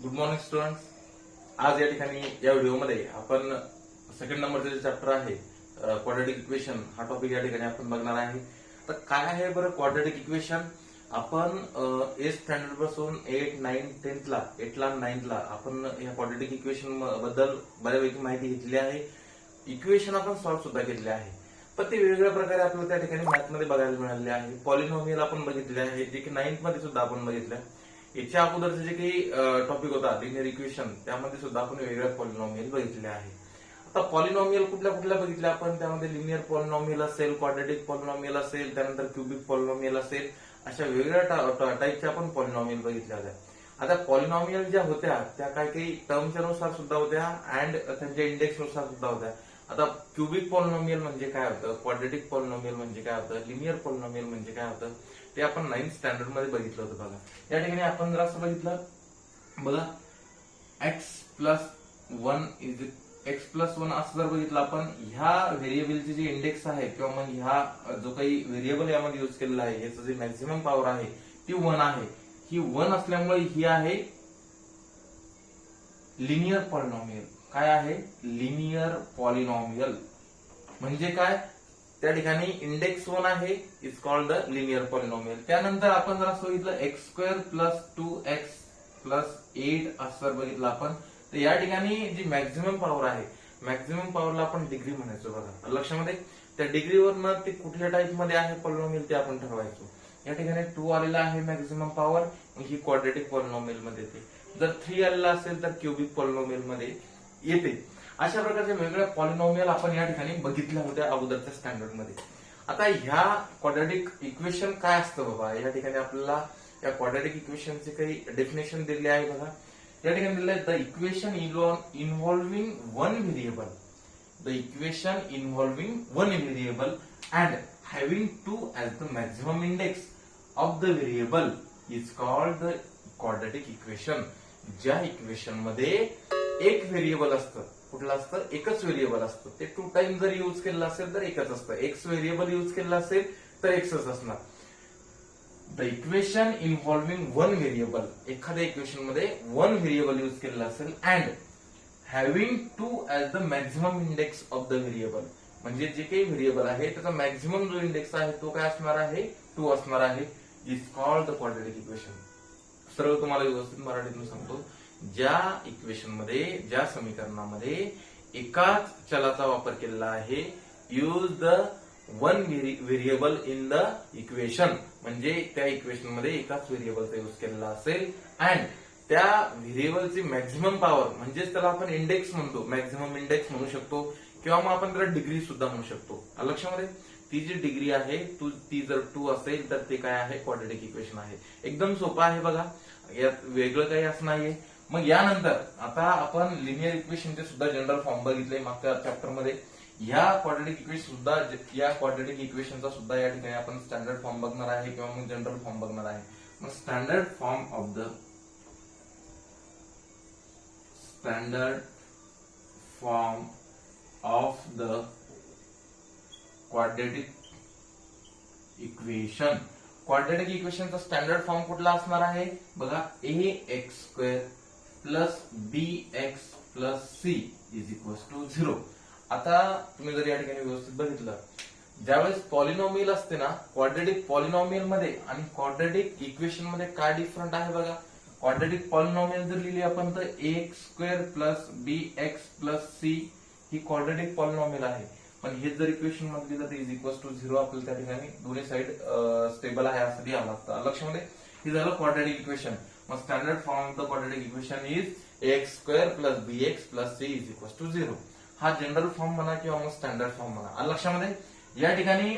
Good morning students. आज या ठिकाणी या व्हिडिओमध्ये आपण सेकंड नंबरचे जे चॅप्टर आहे क्वाड्रॅटिक इक्वेशन हा टॉपिक या ठिकाणी आपण बघणार आहे. तर काय आहे बरं क्वाड्रॅटिक इक्वेशन? आपण 8th स्टँडर्ड पासून 8, 9, 10th ला 8 ला 9th ला आपण या क्वाड्रॅटिक इक्वेशन बद्दल बऱ्यापैकी माहिती घेतली आहे. इक्वेशन आपण सॉल्व्ह सुद्धा केलेले आहे. पण ते वेगवेगळ्या प्रकारे आपल्याला त्या ठिकाणी मॅथ मध्ये बघायला मिळाले आहे. पॉलिनॉमियल आपण बघितले आहे, जे की 9th मध्ये सुद्धा आपण बघितलं. याच्या अगोदरचे जे काही टॉपिक होता लिनियर इक्वेशन, त्यामध्ये सुद्धा आपण वेगवेगळ्या पॉलिनॉमियल बघितले आहे. आता पॉलिनॉमियल कुठल्या कुठल्या बघितल्या आपण? त्यामध्ये लिनियर पॉलिनॉमियल असेल, क्वाड्रॅटिक पॉलिनॉमियल असेल, त्यानंतर क्युबिक पॉलिनॉमियल असेल, अशा वेगवेगळ्या टाईपच्या आपण पॉलिनॉमियल बघितल्या होत्या. आता पॉलिनॉमियल ज्या होत्या त्या काही टर्मच्या नुसार सुद्धा होत्या अँड त्यांच्या इंडेक्स नुसार सुद्धा होत्या. आता क्युबिक पॉलिनॉमियल म्हणजे काय होतं, क्वाड्रॅटिक पॉलिनॉमियल म्हणजे काय होतं, लिनियर पॉलिनॉमियल म्हणजे काय होतं, ते आपण 9th स्टँडर्ड मध्ये बघितलं होतं. बघा या ठिकाणी आपण जर असं बघितलं, बघा x प्लस वन असं जर बघितलं आपण, ह्या व्हेरिएबलचे जे इंडेक्स आहे किंवा मग ह्या जो काही व्हेरिएबल यामध्ये युज केलेला आहे याचं जे मॅक्झिमम पॉवर आहे ती 1 आहे. ही 1 असल्यामुळे ही आहे लिनियर पॉलिनॉमियल. काय आहे? लिनियर पॉलिनॉमियल म्हणजे काय? त्या ठिकाणी इंडेक्स 1 आहे, is called the linear polynomial. त्यानंतर आपण जर असं बघितलं x² प्लस 2x प्लस 8 असं जर बघितलं आपण, तर या ठिकाणी जी मॅक्झिमम पॉवर आहे, मॅक्झिमम पॉवरला आपण डिग्री म्हणायचो. बघा लक्षामध्ये, त्या डिग्रीवरनं ते कुठल्या टाईप मध्ये आहे पॉलिनॉमियल ते आपण ठरवायचो. या ठिकाणी 2 आलेला आहे मॅक्झिमम पॉवर, ही क्वाड्रॅटिक पॉलिनॉमियल मध्ये येते. जर 3 आलेला असेल तर क्युबिक पॉलिनॉमियल मध्ये येते. अशा प्रकारच्या वेगवेगळ्या पॉलिनॉमियल आपण या ठिकाणी बघितल्या होत्या अगोदरच्या स्टँडर्ड मध्ये. आता ह्या क्वाड्रॅटिक इक्वेशन काय असतं बाबा? या ठिकाणी आपल्याला या क्वाड्रॅटिक इक्वेशनचे काही डेफिनेशन दिले आहे. बघा या ठिकाणी दिलं आहे, the equation involving one variable, the equation involving one variable and having 2 as the maximum index of the variable is called the quadratic equation. ज्या इक्वेशन मध्ये एक व्हेरिएबल असतं, कुठलं असतं? एकच व्हेरिएबल असतं. ते 2 टाइम जर युज केलं असेल तर एकच असतं. एक्स व्हेरिएबल युज केलं असेल तर एक्सच असणार. The equation involving one variable, एखाद्या इक्वेशन मध्ये 1 व्हेरिएबल युज केलेलं असेल and having 2 as the maximum index of the variable, म्हणजे जे काही व्हेरिएबल आहे त्याचा मॅक्झिमम जो इंडेक्स आहे तो काय असणार आहे? 2 असणार आहे. Is called the quadratic equation. सरळ तुम्हाला व्यवस्थित मराठीतून सांगतो, ज्या इक्वेशन मध्ये, ज्या समीकरणामध्ये एकाच चलाचा वापर केलेला आहे, use the one variable in the equation, म्हणजे त्या इक्वेशन मध्ये एकाच व्हेरिएबलचा यूज केलेला असेल अँड त्या व्हेरिएबलची मॅक्झिमम पॉवर, म्हणजेच त्याला आपण इंडेक्स म्हणतो, मॅक्झिमम इंडेक्स म्हणू शकतो किंवा मग आपण त्याला डिग्री सुद्धा म्हणू शकतो. लक्षामध्ये, ती जी डिग्री आहे ती जर 2 असेल तर ते काय आहे? क्वाड्रॅटिक इक्वेशन आहे. एकदम सोपं आहे. बघा यात वेगळं काही असं नाहीये. मग यानंतर आता आपण लिनियर इक्वेशनचे सुद्धा जनरल फॉर्म बघितले मागच्या चॅप्टर मध्ये. या क्वाड्रॅटिक इक्वेशन सुद्धा, या क्वाड्रॅटिक इक्वेशनचा सुद्धा या ठिकाणी आपण स्टँडर्ड फॉर्म बघणार आहे किंवा मग जनरल फॉर्म बघणार आहे. मग standard form of the quadratic equation. Quadratic इक्वेशनचा स्टँडर्ड फॉर्म कुठला असणार आहे? बघा, ax² plus bx plus c is equals to 0. आता तुम्ही जर या ठिकाणी व्यवस्थित बघितलं, ज्यावेळेस पॉलिनॉमियल असते ना, क्वाड्रॅटिक पॉलिनॉमियल मध्ये आणि क्वाड्रॅटिक इक्वेशन मध्ये काय डिफरंट आहे? बघा, क्वाड्रॅटिक पॉलिनॉमियल जर लिहिली आपण तर ax² plus bx plus c ही क्वाड्रॅटिक पॉलिनॉमियल आहे. पण हे जर इक्वेशन मध्ये दिलं तर इज इक्वल्स टू 0, आपल्याला त्या ठिकाणी दोन्ही साइड स्टेबल आहे असं द्यावं लागतं. लक्षामध्ये, हे झालं क्वाड्रॅटिक इक्वेशन. मग standard form of the quadratic equation is ax² plus bx plus c is equals to 0. हा जनरल फॉर्म म्हणा किंवा मग स्टँडर्ड फॉर्म म्हणा. लक्षामध्ये, या ठिकाणी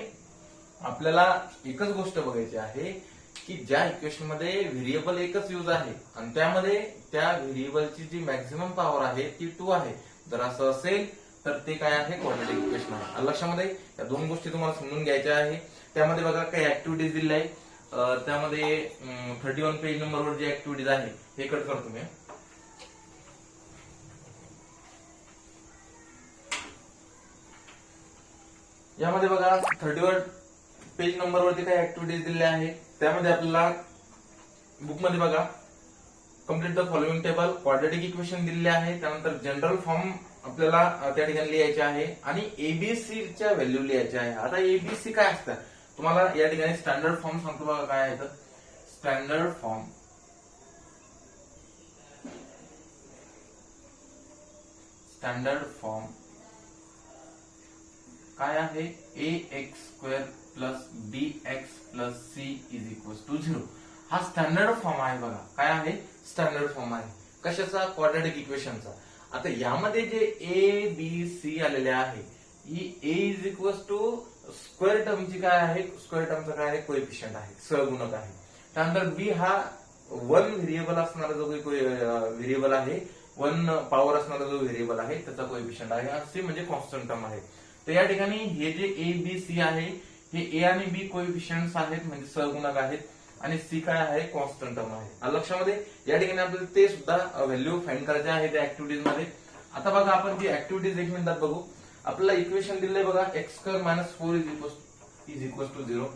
आपल्याला एकच गोष्ट बघायची आहे की ज्या इक्वेशन मध्ये व्हेरिएबल एकच यूज आहे आणि त्यामध्ये त्या व्हेरिएबलची जी मॅक्झिमम पॉवर आहे ती 2 आहे. जर असं असेल तर ते काय आहे? क्वाड्रॅटिक इक्वेशन आहे. लक्षामध्ये, या 2 गोष्टी तुम्हाला समजून घ्यायच्या आहे. त्यामध्ये बघा काही ऍक्टिव्हिटीज दिल्या आहे. त्यामध्ये 31 पेज नंबरवर जे ऍक्टिव्हिटीज आहे हे कट करतो मी. यामध्ये बघा 31 पेज नंबरवरती काही ऍक्टिव्हिटीज दिल्या आहे. त्यामध्ये आपल्याला बुक मध्ये बघा complete the following table. Quadratic equation दिलेले आहे, त्यानंतर जनरल फॉर्म आपल्याला त्या ठिकाणी लिहायचे आहे आणि एबीसीच्या व्हॅल्यू लिहायच्या आहे. आता एबीसी काय असतात तुम्हाला या ठिकाणी स्टँडर्ड फॉर्म सांगतो बघा काय आहे तर स्टँडर्ड फॉर्म. स्टँडर्ड फॉर्म काय आहे a x square plus B x plus C is equal to 0. हा स्टँडर्ड फॉर्म आहे बघा. काय आहे स्टँडर्ड फॉर्म आहे कशाचा क्वाड्रॅटिक इक्वेशनचा. आता यामध्ये जे ए बी सी आलेले आहे ही ए इज इक्वल टू स्क्वेअर टर्मची काय आहे स्क्वेअर टर्मचा काय आहे कोएफिशियंट आहे सहगुणक आहे. त्यानंतर बी हा 1 व्हेरिएबल असणारा जो काही व्हेरिएबल आहे 1 पॉवर असणारा जो व्हेरिएबल आहे त्याचा कोएफिशियंट आहे आणि सी म्हणजे कॉन्स्टंट टर्म आहे. तर या ठिकाणी हे जे ए बी सी आहे हे ए आणि बी कोएफिशियंट्स आहेत म्हणजे सहगुणक आहेत आणि सी काय आहे कॉन्स्टंट टर्म आहे. लक्षामध्ये या ठिकाणी आपल्याला ते सुद्धा व्हॅल्यू फाइंड करायचे आहे त्या ऍक्टिव्हिटीज मध्ये. आता बघा आपण ती ऍक्टिव्हिटीज 1 मिनिटात बघू. आपल्याला इक्वेशन दिलंय बघा x square minus 4 is equal to 0.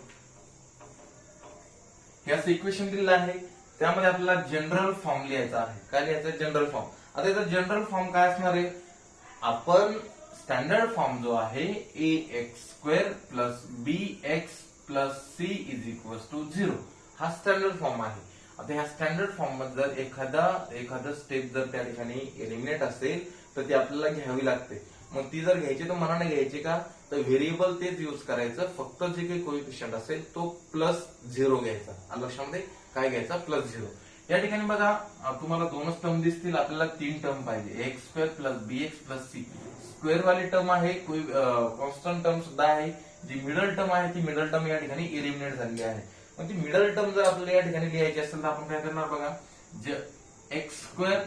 हे असं इक्वेशन दिलेलं आहे. त्यामध्ये आपल्याला जनरल फॉर्म लिहायचा आहे. काय लिहायचं जनरल फॉर्म. आता याचा जनरल फॉर्म काय असणार आहे आपण स्टँडर्ड फॉर्म जो आहे a x square plus B x plus C is equal to 0 हा स्टँडर्ड फॉर्म आहे. आता ह्या स्टँडर्ड फॉर्म मध्ये जर एखादा स्टेप जर त्या ठिकाणी एलिमिनेट असेल तर ती आपल्याला घ्यावी लागते. मग ती जर घ्यायची तर मनाने घ्यायची का तर व्हेरिएबल तेच युज करायचं फक्त जे काही कोएफिशियंट असेल तो प्लस 0 घ्यायचा. लक्षामध्ये काय घ्यायचा प्लस 0. या ठिकाणी बघा तुम्हाला दोनच टर्म दिसतील आपल्याला 3 टर्म पाहिजे एक्स स्क्वेअर प्लस बी एक्स प्लस सी. स्क्वेअर वाली टर्म आहे कॉन्स्टंट टर्म सुद्धा आहे. जी मिडल टर्म आहे ती मिडल टर्म या ठिकाणी एलिमिनेट झालेली आहे. मग ती मिडल टर्म जर आपल्याला या ठिकाणी लिहायची असेल तर आपण काय करणार बघा जे एक्स स्क्वेअर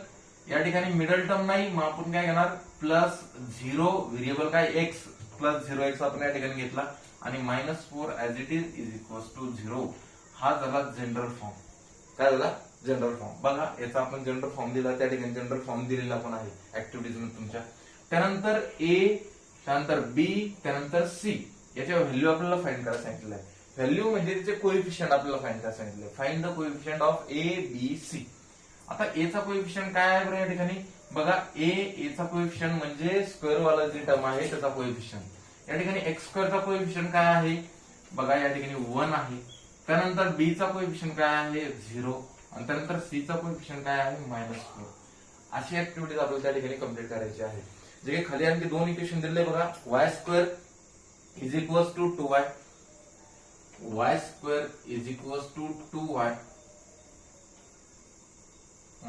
या ठिकाणी मिडल टर्म नाही मग आपण काय घेणार प्लस 0 व्हेरिएबल काय एक्स प्लस 0 एक्स आपण या ठिकाणी घेतला आणि -4 as it is equal to 0 हा झाला जनरल फॉर्म. काय झाला जनरल फॉर्म. बघा याचा आपण जनरल फॉर्म दिला त्या ठिकाणी जनरल फॉर्म दिलेला पण आहे ऍक्टिव्हिटीज मध्ये तुमच्या. त्यानंतर ए त्यानंतर बी त्यानंतर सी याच्या व्हॅल्यू आपल्याला फाइंड करायला सांगितलेलं आहे. व्हॅल्यू म्हणजे त्याचे कोएफिशियंट आपल्याला फाइंड करायला सांगितले. Find the coefficient of A B C. आता ए चा कोएफिशियंट काय आहे बरं या ठिकाणी बघा ए चा कोएफिशियंट म्हणजे स्क्वेअर वाला जी टर्म आहे त्याचा कोएफिशियंट. या ठिकाणी एक्स स्क्वेअरचा कोएफिशियंट काय आहे बघा या ठिकाणी 1 आहे. त्यानंतर बी चा कोएफिशियंट काय आहे 0 आणि त्यानंतर सी चा कोएफिशियंट काय आहे -4. अशी ऍक्टिव्हिटीज आपल्याला त्या ठिकाणी कम्प्लीट करायची आहे. जे काही खाली आणखी 2 इक्वेशन दिले बघा y square is equal to 2y y square is equals to 2y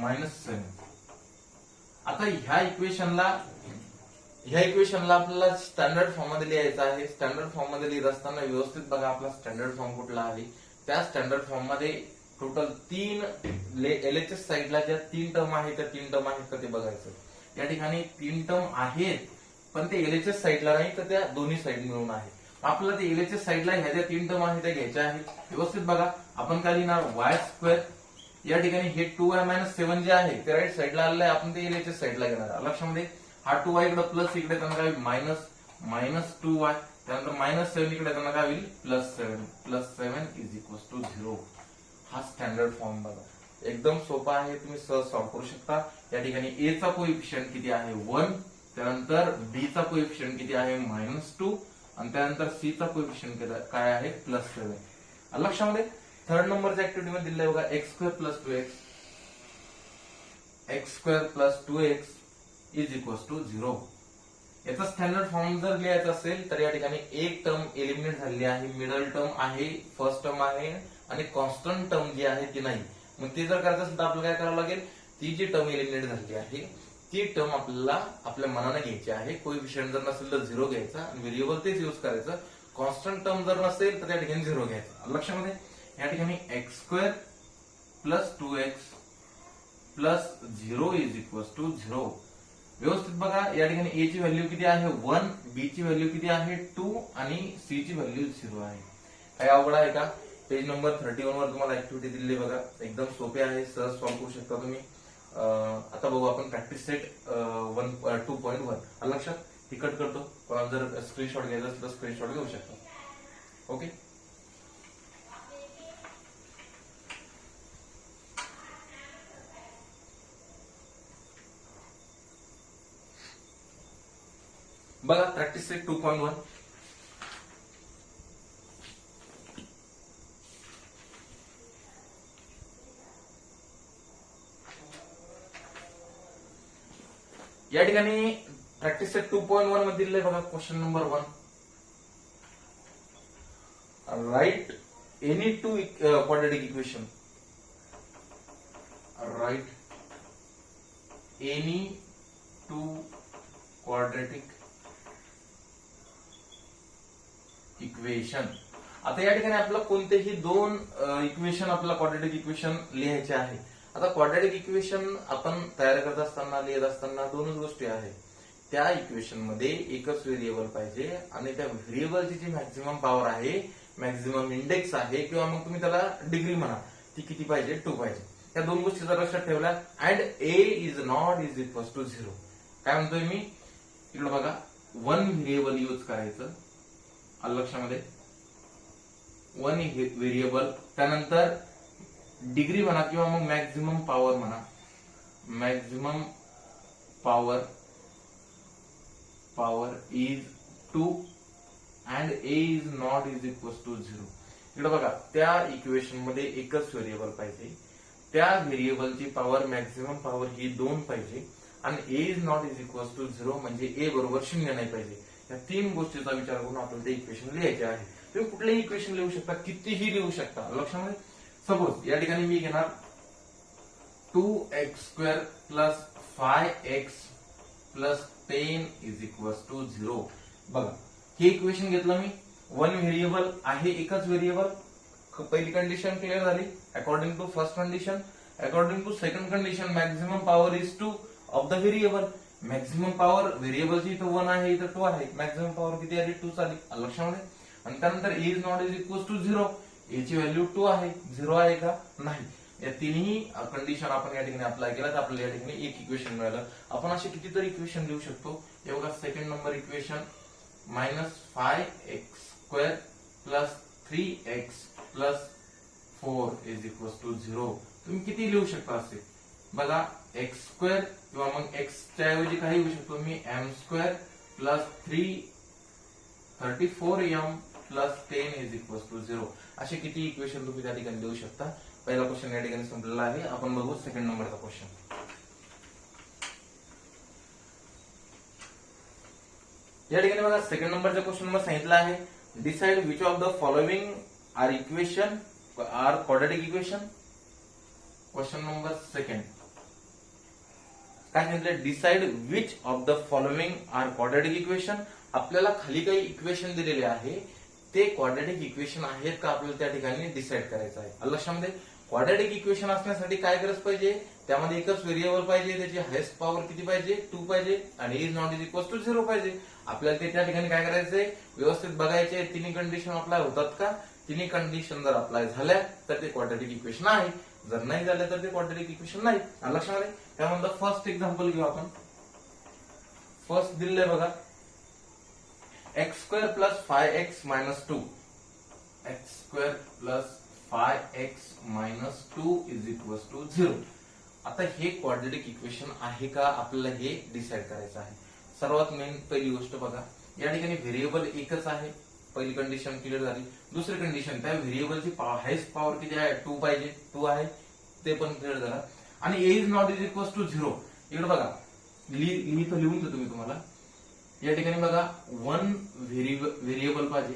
minus 7. आता ह्या इक्वेशनला आपल्याला स्टँडर्ड फॉर्म मध्ये लिहायचं आहे. स्टँडर्ड फॉर्म मध्ये लिहित असताना व्यवस्थित बघा आपला स्टँडर्ड फॉर्म कुठला आहे. त्या स्टँडर्ड फॉर्म मध्ये टोटल 3 एलएचएस साइडला ज्या 3 टर्म आहेत त्या 3 टर्म आहेत का ते बघायचं. या ठिकाणी 3 टर्म आहेत पण ते एलएचएस साइडला नाही तर त्या दोन्ही साइड मिळून आहे. आपल्याला ते एलएचएस साइडला ह्या ज्या 3 टर्म आहेत त्या घ्यायच्या आहेत. व्यवस्थित बघा आपण काय लिहिणार वाय स्क्वेअर या ठिकाणी हे 2y-7 जे आहे ते राईट साइडला आलेलं आहे आपण ते एलएचएस साइडला घेणार. लक्षामध्ये हा 2y इकडे प्लस इकडे त्यांना काय मायनस 2y त्यानंतर -7 इकडे त्यांना काय होईल +7 इज इक्वल टू 0. हा स्टँडर्ड फॉर्म बघा एकदम सोपा आहे तुम्ही सहज सॉल्व्ह करू शकता. या ठिकाणी ए चा कोएफिशियंट किती आहे 1 त्यानंतर बी चा कोएफिशियंट किती आहे -2 आणि त्यानंतर सी चा कोएफिशियंट काय आहे +7. लक्षामध्ये थर्ड नंबरच्या ऍक्टिव्हिटी मध्ये दिलंय बघा x square plus 2x is equal to 0. याचा स्टँडर्ड फॉर्म जर लिहायचा असेल तर या ठिकाणी एक टर्म एलिमिनेट झालेली आहे. मिडल टर्म आहे फर्स्ट टर्म आहे आणि कॉन्स्टंट टर्म जी आहे ती नाही. मग ते जर करायचं असेल तर आपल्याला काय करावं लागेल ती जी टर्म एलिमिनेट झालेली आहे ती टर्म आपल्याला आपल्या मनाने घ्यायची आहे. कोएफिशियंट जर नसेल तर 0 घ्यायचा आणि व्हेरिएबल तेच यूज करायचं. कॉन्स्टंट टर्म जर नसेल तर त्या ठिकाणी 0 घ्यायचा. लक्षामध्ये या ठिकाणी x square plus 2x plus 0 is equal to 0. व्यवस्थित बघा या ठिकाणी ए ची व्हॅल्यू किती आहे 1 बी ची व्हॅल्यू किती आहे 2 आणि सी ची व्हॅल्यू 0 आहे. काय अवघड आहे का. पेज नंबर 31 वर तुम्हाला ऍक्टिव्हिटी दिली बघा एकदम सोपे आहे सहज सॉल्व्ह करू शकता तुम्ही. आता बघू आपण प्रॅक्टिस सेट 2.1 लक्षात ती कट करतो. कोणाला जर स्क्रीनशॉट घ्यायचा असेल तर स्क्रीनशॉट घेऊ शकता. ओके बघा प्रॅक्टिस सेट 2.1. या ठिकाणी प्रॅक्टिस सेट 2.1 मध्ये दिलेलं आहे बघा question number 1. Write any two quadratic equation. Write any two quadratic equation. आता या ठिकाणी आपल्याला कोणतेही दोन इक्वेशन आपल्याला क्वाड्रेटिक इक्वेशन लिहायचे आहे. आता क्वाड्रेटिक इक्वेशन आपण तयार करत असताना लिहित असताना दोनच गोष्टी आहेत. त्या इक्वेशन मध्ये एकच व्हेरिएबल पाहिजे आणि त्या व्हेरिएबलची जी मॅक्झिमम पॉवर आहे, मॅक्झिमम इंडेक्स आहे किंवा मग तुम्ही त्याला डिग्री म्हणा, ती किती पाहिजे, 2 पाहिजे. त्या दोन गोष्टी जर लक्षात ठेवल्या. And A is not is equal to 0. काय म्हणतोय मी, इकडे बघा, वन व्हेरिएबल यूज करायचं लक्षामध्ये, वन व्हेरिएबल, त्यानंतर डिग्री म्हणा किंवा मग मॅक्झिमम पॉवर म्हणा, maximum power is 2 and A is not is equal to 0. इकडे बघा, त्या इक्वेशन मध्ये एकच व्हेरिएबल पाहिजे, त्या व्हेरिएबलची पॉवर मॅक्झिमम पॉवर ही 2 पाहिजे आणि a is not is equal to 0 म्हणजे ए बरोबर 0 नाही पाहिजे. या तीन गोष्टीचा विचार करून आपल्याला ते इक्वेशन लिहायचे आहे. तुम्ही कुठलेही इक्वेशन लिहू शकता, कितीही लिहू शकता. लक्षामध्ये सपोज या ठिकाणी मी घेणार 2x² plus 5x plus 10 is equal to 0. बघा, हे इक्वेशन घेतलं मी, वन व्हेरिएबल आहे, एकच व्हेरिएबल. पहिली कंडिशन क्लिअर झाली. According to first condition, according to second condition, maximum power is 2 of the variable. Maximum power व्हेरिएबलची इथं 1 आहे, इथं 2 आहे. मॅक्झिमम पॉवर किती आली, 2 आली लक्षामध्ये. आणि त्यानंतर a is not is equal to 0. A ची व्हॅल्यू 2 आहे, 0 आहे का, नाही. या तिन्ही कंडिशन आपण या ठिकाणी अप्लाय केला तर आपल्याला या ठिकाणी एक इक्वेशन मिळालं. आपण असे कितीतरी इक्वेशन लिहू शकतो. हे बघा, second number equation, -5x² plus 3x plus 4 is equal to 0. तुम्ही किती लिहू शकता असे बघा, x² किंवा मग x च्या ऐवजी काही लिहू शकतो मी, m² plus 34m plus 10 is equal to 0. असे किती इक्वेशन तुम्ही त्या ठिकाणी लिहू शकता. पहिला क्वेश्चन या ठिकाणी संपलेला आहे. आपण बघू सेकंड नंबरचा क्वेश्चन. या ठिकाणी बघा, सेकंड नंबरच्या क्वेश्चन मध्ये सांगितलं आहे, decide which of the following are equation are quadratic equation. Question number second काय सांगितलं, decide which of the following are quadratic equation. आपल्याला खाली काही इक्वेशन दिलेले आहे, ते क्वाड्रेटिक इक्वेशन आहेत का आपल्याला त्या ठिकाणी डिसाइड करायचं आहे. लक्षामध्ये क्वाड्रेटिक इक्वेशन असण्यासाठी काय गरज पाहिजे, त्यामध्ये एकच व्हेरिएबल पाहिजे, त्याची हायेस्ट पॉवर किती पाहिजे, 2 पाहिजे आणि is not is equal to 0 पाहिजे. आपल्याला ते त्या ठिकाणी काय करायचंय, व्यवस्थित बघायचे तिन्ही कंडिशन अप्लाय होतात का. तिन्ही कंडिशन जर अप्लाय झाल्या तर ते क्वाड्रेटिक इक्वेशन आहे, जर नाही झालं तर ते क्वाड्रेटिक इक्वेशन नाही. लक्षामध्ये त्यामध्ये फर्स्ट एक्झाम्पल घेऊ आपण. फर्स्ट दिले बघा, x² plus 5x minus 2, x² plus 5x minus 2 is equal to 0. आता हे क्वाड्रेटिक इक्वेशन आहे का आपल्याला हे डिसाइड करायचं आहे. सर्वात मेन पहिली गोष्ट बघा, या ठिकाणी व्हेरिएबल एकच आहे, पहिली कंडिशन क्लिअर झाली. दुसरी कंडिशन, त्या व्हेरिएबलची हायेस्ट पॉवर किती आहे, 2 पाहिजे, 2 आहे, ते पण क्लिअर झालं. आणि a is not is equal to 0. इकडे बघा, लिहून देतो मी तुम्हाला. या ठिकाणी बघा, वन व्हेरिएबल पाहिजे,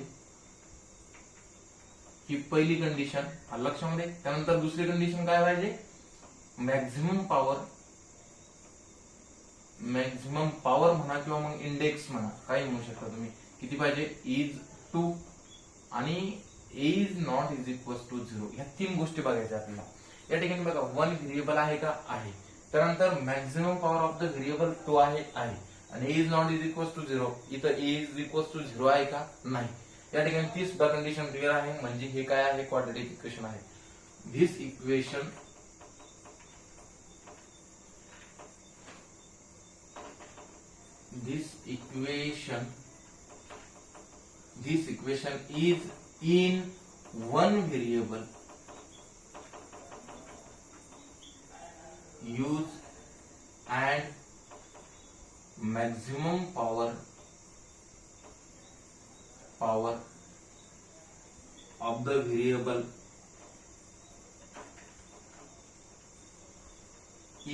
ही पहिली कंडिशन लक्षामध्ये. त्यानंतर दुसरी कंडिशन काय पाहिजे, मॅक्झिमम पॉवर म्हणा किंवा मग इंडेक्स म्हणा, काही म्हणू शकता तुम्ही, किती पाहिजे, इज 2 आणि a is not is equal to 0. ह्या तीन गोष्टी बघायच्या आपल्याला. या ठिकाणी बघा, वन व्हेरिएबल आहे का, आहे. त्यानंतर maximum power of the variable 2 आहे, आणि a is not is equal to 0. इथं ए इज इक्वल टू 0 आहे का, नाही. या ठिकाणी ती सुद्धा कंडिशन क्लिअर आहे, म्हणजे हे काय आहे, क्वाड्रेटिक इक्वेशन आहे. This equation is in one variable use and maximum power of the variable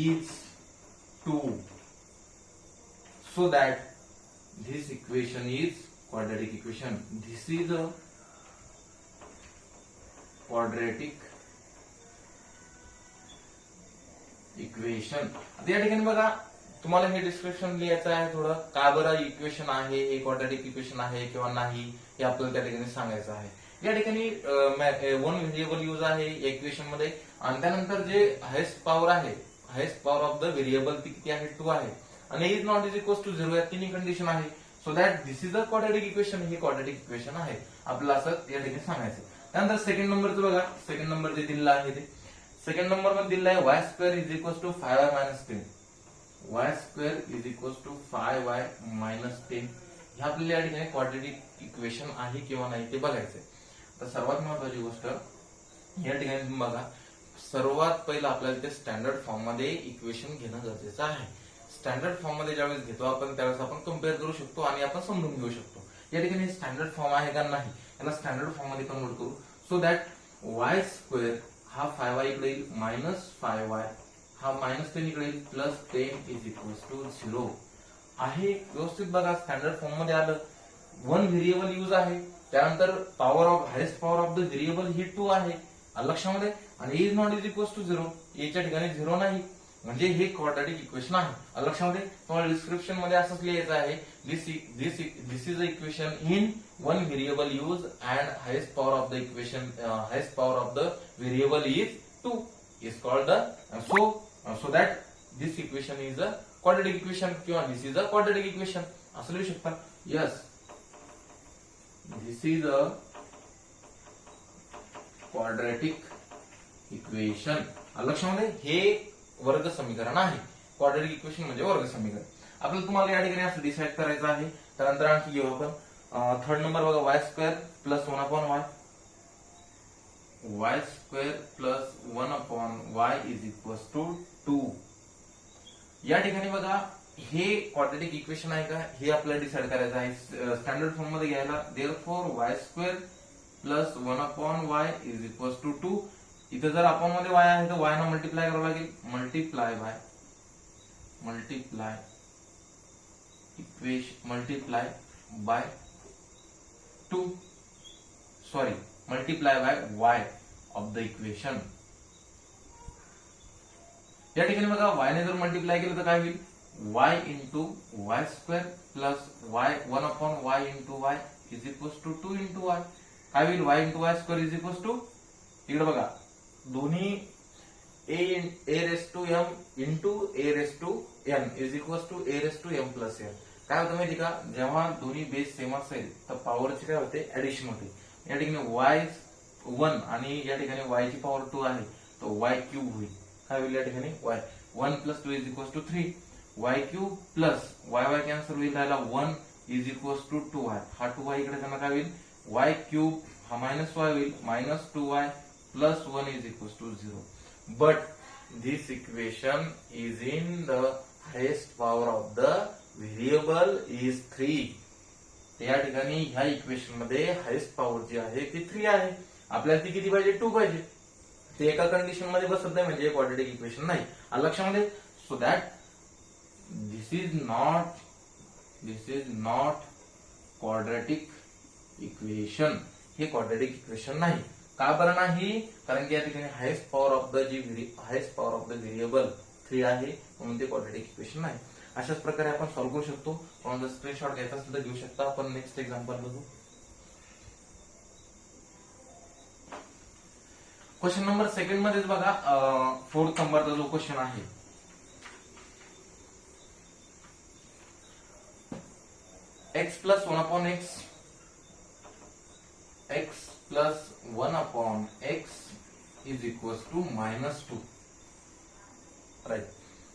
is 2, so that this equation is quadratic equation. This is a quadratic equation. आता या ठिकाणी बघा तुम्हाला हे डिस्क्रिप्शन लिहायचं आहे थोडं, का बरं इक्वेशन आहे हे क्वाड्रॅटिक इक्वेशन आहे किंवा नाही हे आपल्याला त्या ठिकाणी सांगायचं आहे. या ठिकाणी वन व्हेरिएबल यूज आहे इक्वेशन मध्ये, आणि त्यानंतर जे हायेस्ट पॉवर आहे, highest power of the variable ती किती आहे 2 आहे, आणि is not is equal to 0 या तिन्ही कंडिशन आहे. So that this is a quadratic equation. हे क्वाड्रॅटिक इक्वेशन आहे आपल्याला असं या ठिकाणी सांगायचं. त्यानंतर सेकंड नंबरचं बघा, सेकंड नंबर जे दिलेला आहे ते सेकंड नंबर मध्ये दिलेला आहे y square is equal to 5y minus 10. y square is equal to 5y minus 10 हे आपल्याला या ठिकाणी क्वाड्रॅटिक इक्वेशन आहे किंवा नाही ते बघायचंय. तर सर्वात महत्वाची गोष्ट या ठिकाणी तुम्ही बघा, सर्वात पहिलं आपल्याला ते स्टँडर्ड फॉर्म मध्ये इक्वेशन घेणं गरजेचं आहे. स्टँडर्ड फॉर्म मध्ये ज्यावेळेस घेतो आपण त्यावेळेस आपण कम्पेअर करू शकतो आणि आपण समजून घेऊ शकतो या ठिकाणी स्टँडर्ड फॉर्म आहे का नाही, याला स्टँडर्ड फॉर्म मध्ये कन्वर्ट करू. सो दॅट y स्क्वेअर हा 5y इकडे येईल मायनस 5y, हा मायनस 10 इकडे येईल प्लस 10 इज इक्वल टू 0 आहे. व्यवस्थित बघा स्टँडर्ड फॉर्म मध्ये आलं. वन व्हेरिएबल यूज आहे, त्यानंतर power of highest power of the variable ही 2 आहे लक्षामध्ये, आणि is not is equal to 0 याच्या ठिकाणी 0 नाही, म्हणजे हे क्वाड्रॅटिक इक्वेशन आहे लक्षामध्ये. तुम्हाला डिस्क्रिप्शन मध्ये असंच लिहायचं आहे, this is a equation in one variable use and highest power of the equation, highest power of the variable is 2 is called the so that this equation is a quadratic equation किंवा this is a quadratic equation असं लिहू शकता. Yes, this is a quadratic equation लक्षामध्ये. हे वर्ग समीकरण आहे. Quadratic equation म्हणजे वर्ग समीकरण. आपल्याला तुम्हाला या ठिकाणी असं डिसाइड करायचं आहे. त्यानंतर आणखी घेऊ आपण थर्ड नंबर बघा, y square plus 1 upon y, y square plus 1 upon y is equal to 2. या ठिकाणी बघा हे क्वाड्रॅटिक इक्वेशन आहे का हे आपल्याला डिसाइड करायचं आहे स्टँडर्ड फॉर्म मध्ये घ्यायला. Therefore y square plus 1 upon y is equal to 2. इथे जर अपॉन मध्ये y आहे तर y ना मल्टिप्लाय करावं लागेल, multiply by 2, sorry multiply by y of the equation. या ठिकाणी बघा y ने जर मल्टिप्लाय केलं तर काय होईल, y into y square plus y 1 upon y into y is equal to 2 into y. काय होईल, y into y square is equal to, इकडे बघा दोन्ही a raise to m into a raise to n is equal to a raise to m plus n. काय होतं माहिती का, जेव्हा दोन्ही बेस सेम असेल तर पॉवरची काय होते, ऍडिशन होते. या ठिकाणी y1 आणि या ठिकाणी y ची पॉवर 2 आहे तो y क्यूब होईल. काय होईल या ठिकाणी y 1 plus 2 is equal to 3, y cube plus y cancel होईल, राहिला 1 इज इक्वल टू 2y. हा 2y इकडे त्यांना काय होईल, y क्यूब हा मायनस y होईल, minus 2y plus 1 is equals to 0. But this equation is in the highest power of the variable is 3. या ठिकाणी ह्या इक्वेशन मध्ये हायेस्ट पॉवर जी आहे ती 3 आहे. आपल्याला ती किती पाहिजे, 2 पाहिजे. ते एका कंडिशन मध्ये बसत नाही म्हणजे क्वाड्रॅटिक इक्वेशन नाही लक्षामध्ये. So that this is not quadratic equation. हे क्वाड्रॅटिक इक्वेशन नाही. का बरं नाही, कारण की या ठिकाणी highest power of the variable 3 आहे म्हणून ते क्वाड्रॅटिक इक्वेशन नाही. अशाच प्रकारे आपण सॉल्व्ह करू शकतो. पण जर स्क्रीनशॉट घ्यायचा असेल तर घेऊ शकता. आपण नेक्स्ट एक्झाम्पल बघू. क्वेश्चन नंबर सेकंड मध्येच बघा, 4th नंबरचा जो क्वेश्चन आहे, x plus 1 upon x plus 1 upon x is equal to -2. Right.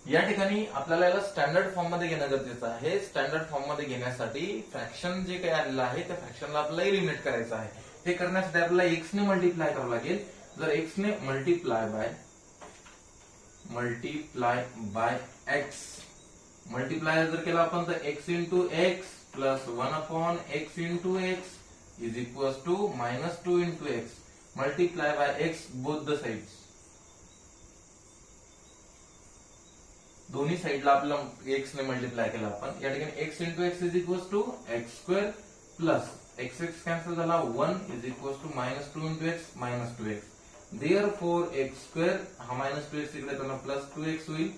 या ठिकाणी आपल्याला याला स्टँडर्ड फॉर्म मध्ये घेणं गरजेचं आहे. स्टँडर्ड फॉर्म मध्ये घेण्यासाठी फ्रॅक्शन जे काही आलेलं आहे त्या फ्रॅक्शनला आपल्याला एलिमिनेट करायचं आहे. ते करण्यासाठी आपल्याला x ने मल्टिप्लाय करावं लागेल. जर x ने मल्टिप्लाय बाय x मल्टिप्लाय जर केला आपण तर x into x plus 1 upon x into x is equal to -2 into x multiply by x both the sides. दोन्ही साइडला आपला x ने मल्टिप्लाय केला आपण. या ठिकाणी x into x is equal to x square plus x x cancel झाला 1 is equal to -2 into x -2x. Therefore x square हा -2x इकडे तर प्लस 2x होईल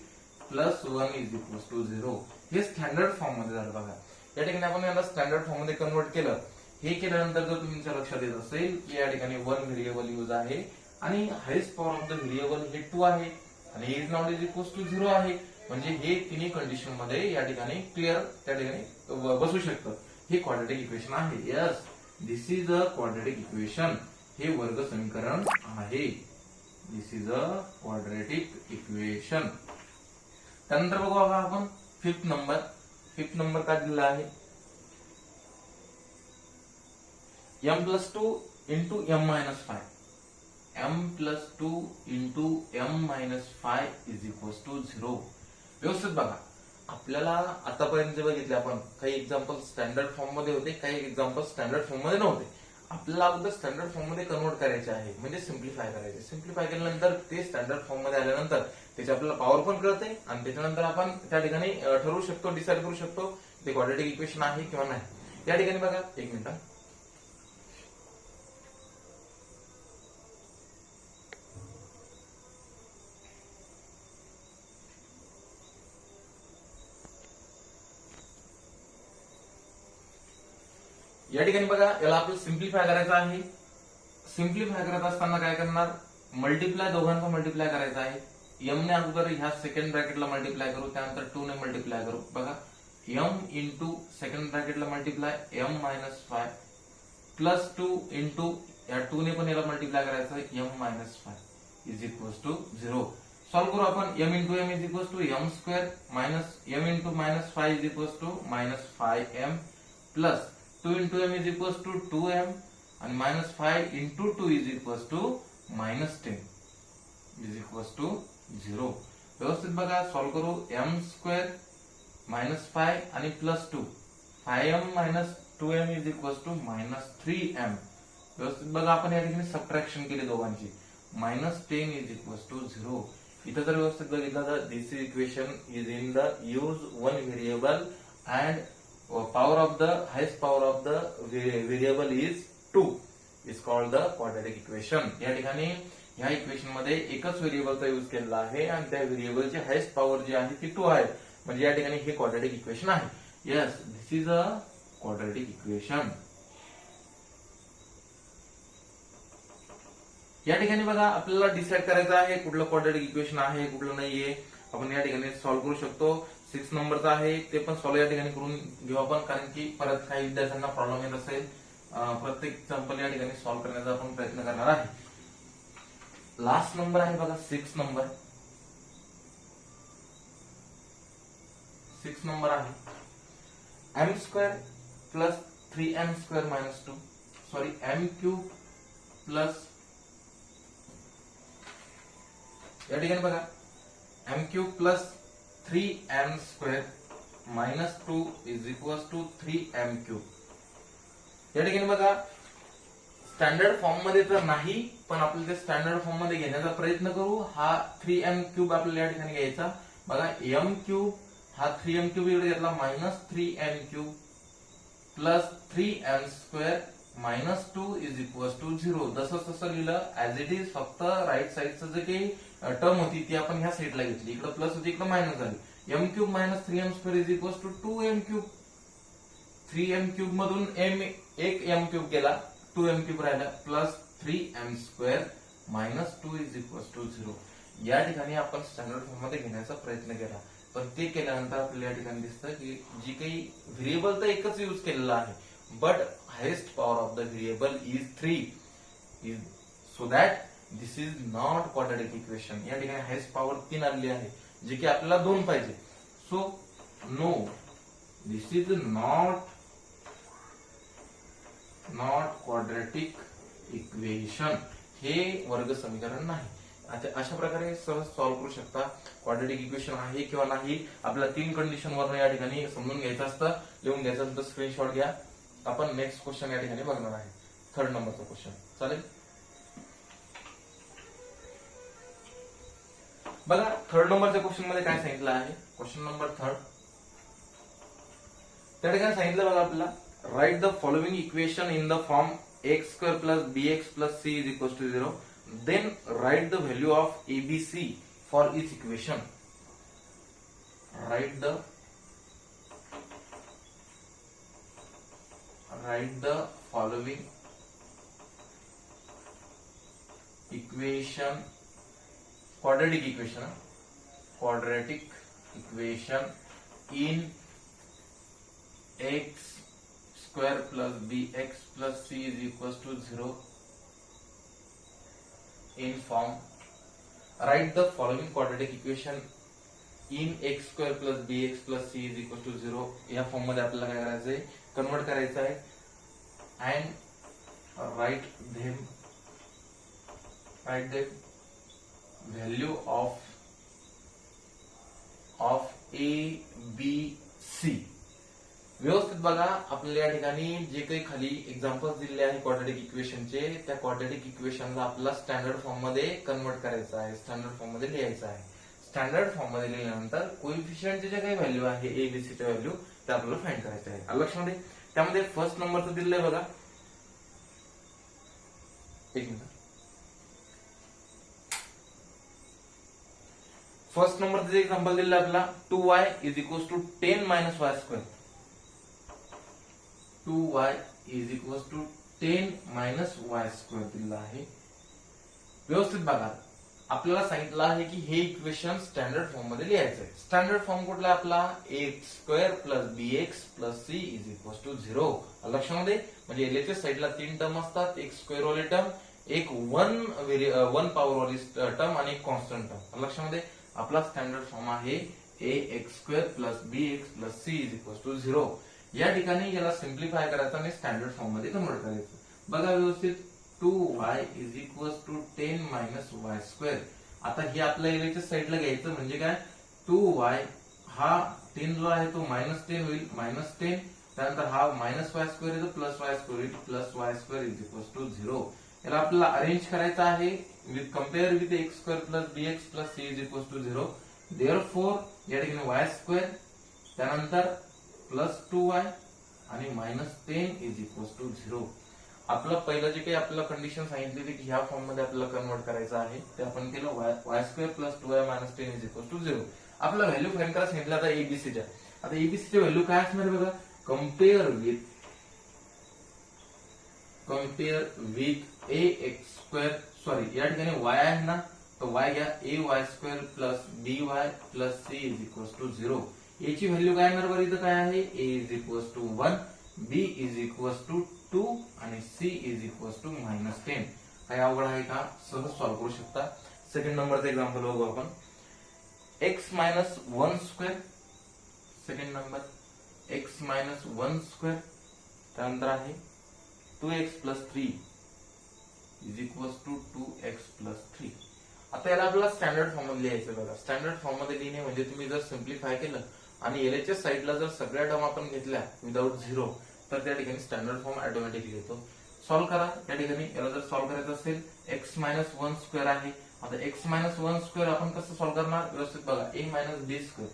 प्लस 1 इज इक्वल टू 0. हे स्टँडर्ड फॉर्म मध्ये झालं बघा. या ठिकाणी आपण याला स्टँडर्ड फॉर्म मध्ये कन्वर्ट केलं. हे केल्यानंतर जर तुमच्या लक्षात येत असेल की या ठिकाणी 1 व्हेरिएबल यूज आहे आणि highest power of the variable हे 2 आहे आणि is not is equal to 0 आहे. म्हणजे हे तिन्ही कंडिशन मध्ये या ठिकाणी क्लिअर त्या ठिकाणी बसू शकतं. हे क्वाड्रॅटिक इक्वेशन आहे. Yes, this is a quadratic equation. हे वर्ग समीकरण आहे. This is a quadratic equation. त्यानंतर बघू आपण फिफ्थ नंबर काय दिलेला आहे m+2 into m-5. m+2 into m-5 is equals to 0. व्यवस्थित बघा. आपल्याला आतापर्यंत जे बघितले आपण काही एक्झाम्पल स्टँडर्ड फॉर्म मध्ये होते, काही एक्झाम्पल स्टँडर्ड फॉर्म मध्ये नव्हते. आपल्याला अगोदर स्टँडर्ड फॉर्म मध्ये कन्वर्ट करायचे आहे, म्हणजे सिम्प्लिफाय करायचे. सिम्प्लिफाय केल्यानंतर ते स्टँडर्ड फॉर्म मध्ये आल्यानंतर त्याची आपल्याला पॉवर पण कळते आणि त्याच्यानंतर आपण त्या ठिकाणी ठरवू शकतो, डिसाईड करू शकतो ते क्वाड्रॅटिक इक्वेशन आहे किंवा नाही. या ठिकाणी बघा, एक मिनिट. या ठिकाणी बघा, याला आपल्याला सिम्प्लिफाय करायचं आहे. सिम्प्लिफाय करत असताना काय करणार, मल्टिप्लाय दोघांचा मल्टिप्लाय करायचा आहे. m ने अगोदर ह्या सेकंड ब्रॅकेटला मल्टिप्लाय करू, त्यानंतर 2 ने मल्टिप्लाय करू. बघा, m इंटू सेकंड ब्रॅकेटला मल्टिप्लाय m-5 प्लस 2 इंटू या 2 ने पण याला मल्टिप्लाय करायचं m-5 is equal to 0. Solve करू आपण. m into m is equal to m square minus m into -5 is equal to -5m plus 2 into m is equals to 2m and -5 into 2 is equals to -10 is equals to 0. व्यवस्थित बघा, solve करू. m square -5 आणि +2 5m minus 2m is equals to -3m. व्यवस्थित बघा, आपण या ठिकाणी subtraction केली दोघांची. -10 is equals to 0. इथं जर व्यवस्थित बघितलं तर this equation is in the use one variable and power of the highest power of the variable is 2 is called the quadratic equation. या ठिकाणी ह्या इक्वेशन मध्ये एकच व्हेरिएबलचा यूज केलेला आहे आणि त्या व्हेरिएबलची हायेस्ट पॉवर जी आहे ती 2 आहे. म्हणजे या ठिकाणी हे क्वाड्रॅटिक इक्वेशन आहे. Yes, this is a quadratic equation. या ठिकाणी बघा, आपल्याला डिसाईड करायचं आहे कुठलं क्वाड्रॅटिक इक्वेशन आहे कुठलं नाहीये. आपण या ठिकाणी सॉल्व्ह करू शकतो. 6 नंबरचा आहे ते पण सॉल्व्ह या ठिकाणी करून घेऊ आपण, कारण की परत काही विद्यार्थ्यांना प्रॉब्लेम येत असेल. प्रत्येक एक्झाम्पल या ठिकाणी सॉल्व्ह करण्याचा आपण प्रयत्न करणार आहे. लास्ट नंबर आहे बघा, 6 नंबर. 6 नंबर आहे m square plus 3m square minus 2 sorry m cube plus या ठिकाणी बघा m cube plus 3m square minus 2 is equal to 3m cube. या ठिकाणी बघा, स्टँडर्ड फॉर्म मध्ये तर नाही, पण आपल्याला ते स्टँडर्ड फॉर्म मध्ये घेण्याचा प्रयत्न करू. हा 3m क्यूब आपल्याला या ठिकाणी घ्यायचा. बघा, m क्यूब हा 3m क्यूब इकडे घेतला minus 3m cube plus 3m square minus 2 is equal to 0. जसं तसं लिहिलं ऍज इट इज. फक्त राईट साईडचं जे काही टर्म होती ती आपण ह्या साईडला घेतली. इकडे प्लस होती, इकडे मायनस झाली. m cube minus 3m square is equal to 2m cube. 3m cube मधून एक m क्यूब गेला, 2m क्यूब राहिला plus 3m square minus 2 is equal to 0. या ठिकाणी आपण स्टँडर्ड फॉर्म मध्ये घेण्याचा प्रयत्न केला, पण ते केल्यानंतर आपल्याला या ठिकाणी दिसतं की जी काही व्हेरिएबल तर एकच यूज केलेला आहे, but highest power of the variable is 3. So that this is not quadratic equation. या ठिकाणी हायेस्ट पॉवर 3 आलेली आहे, जे की आपल्याला 2 पाहिजे. So no, this is not quadratic equation. हे वर्ग समीकरण नाही. अशा प्रकारे सहज सॉल्व्ह करू शकता. क्वाड्रॅटिक इक्वेशन आहे किंवा नाही आपल्याला 3 कंडिशन वरून या ठिकाणी समजून घ्यायचं असतं. लिहून घ्यायचं असतं, स्क्रीनशॉट घ्या. आपण नेक्स्ट क्वेश्चन या ठिकाणी बघणार आहे, 3rd नंबरचा क्वेश्चन. चालेल. बघा 3rd नंबरच्या क्वेश्चन मध्ये काय सांगितलं आहे. क्वेश्चन नंबर 3 त्या ठिकाणी सांगितलं बघा आपल्याला, write the following equation in the form x square plus B x plus C is equal to 0. Then write the value of ABC for each equation. write the following equation, quadratic equation in x square plus bx plus c is equals to 0 in form. Write the following quadratic equation in x square plus bx plus c is equal to 0. या form मध्ये आपल्याला काय करायचं आहे, convert करायचं आहे. And write them value of A B C. व्यवस्थित बघा, आपल्याला या ठिकाणी जे काही खाली एक्झाम्पल्स दिलेले आहे क्वाड्रॅटिक इक्वेशनचे, त्या क्वाड्रॅटिक इक्वेशनला आपल्याला स्टँडर्ड फॉर्म मध्ये कन्वर्ट करायचं आहे, स्टँडर्ड फॉर्म मध्ये लिहायचं आहे. स्टँडर्ड फॉर्म मध्ये लिहिल्यानंतर कोइफिशियंटचे जे काही व्हॅल्यू आहे एबीसीच्या व्हॅल्यू ते आपल्याला फाइंड करायचे आहे. लक्षामध्ये त्यामध्ये फर्स्ट नंबरचं दिलेलं आहे बघा, एक मिनिट. फर्स्ट नंबरचं जे एक्झाम्पल दिलेलं आहे आपल्याला, 2y is equal to 10 minus y square. 2y is equal to 10 minus y square दिलेलं आहे. व्यवस्थित बघा, आपल्याला सांगितलं आहे की हे इक्वेशन स्टँडर्ड फॉर्म मध्ये लिहायचं आहे. स्टँडर्ड फॉर्म कुठला आपला, x square plus B x plus C is equal to 0. लक्षामध्ये म्हणजे एलएचच्या साईडला 3 टर्म असतात, एक स्क्वेअर वाली टर्म, एक वन पॉवर वाली टर्म आणि एक कॉन्स्टंट टर्म. लक्षामध्ये आपला स्टँडर्ड फॉर्म आहे a x square plus B x plus C is equal to 0. या ठिकाणी याला सिम्प्लिफाय करायचं आणि स्टँडर्ड फॉर्म मध्ये कन्वर्ट करायचं. बघा व्यवस्थित, 2y is equal to 10 minus y square. आता हे आपल्या एलएचच्या साईडला घ्यायचं म्हणजे काय, 2y हा 10 जो आहे तो -10 होईल, -10. त्यानंतर हा मायनस वाय स्क्वेअर येतो, प्लस वाय स्क्वेअर येईल, plus y square is equal to 0. याला आपल्याला अरेंज करायचं आहे with compare with x square plus B x plus C is equal to 0. Therefore या ठिकाणी वाय स्क्वेअर, त्यानंतर प्लस 2y आणि -10 इज इक्वल टू 0. आपलं पहिलं जे काही आपल्याला कंडिशन सांगितलेली की ह्या फॉर्म मध्ये आपल्याला कन्वर्ट करायचं आहे ते आपण केलं. Y square plus 2y minus 10 is equal to 0. आपला व्हॅल्यू फाइंड करायला सांगितलं आता एबीसीच्या. आता एबीसीचे व्हॅल्यू काय असणार बघा, compare with a x square, sorry या ठिकाणी वाय आहे ना, तर वाय घ्या, a y square plus b y plus C is equal to 0. याची व्हॅल्यू काय येणार बरं, इथं काय आहे, a is equal to 1, b is equal to 2 आणि सी इज इक्वल टू -10. काय अवघड आहे का, सहज सॉल्व्ह करू शकता. सेकंड नंबरचं एक्झाम्पल बघू आपण, x minus 1 square. Second number x minus 1 square, त्यानंतर आहे 2x plus 3 is equal to 2x plus 3. आता याला आपल्याला स्टँडर्ड फॉर्म मध्ये लिहायचं बघा. स्टँडर्ड फॉर्म मध्ये लिहिणे म्हणजे तुम्ही जर सिम्प्लिफाय केलं आणि एलएचच्या साईडला जर सगळ्या टर्म आपण घेतल्या विदाउट 0 तर त्या ठिकाणी स्टँडर्ड फॉर्म ऑटोमॅटिकली येतो. सॉल्व्ह करा. या ठिकाणी याला जर सॉल्व्ह करायचं असेल, एक्स मायनस 1 स्क्वेअर आहे. आता एक्स मायनस 1 स्क्वेअर आपण कसं सॉल्व्ह करणार, व्यवस्थित बघा, a minus b square,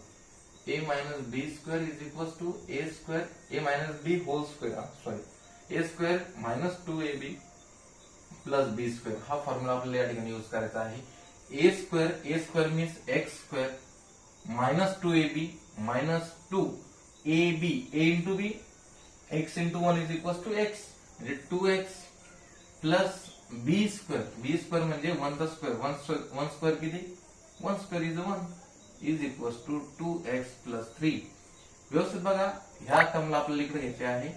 a minus b square is equal to a square, a minus b whole square, sorry a square minus 2ab plus b square. हा formula आपल्याला या ठिकाणी use करायचा आहे. A square means x square minus 2ab minus 2ab, a into b, x into 1 is equal to x, म्हणजे 2x plus b square, b square म्हणजे 1 चा square, 1 square किती, 1 square is 1 is equal to 2x plus 3. व्यवस्थित बघा, ह्या टर्मला आपल्याला इकडे घ्यायचे आहे,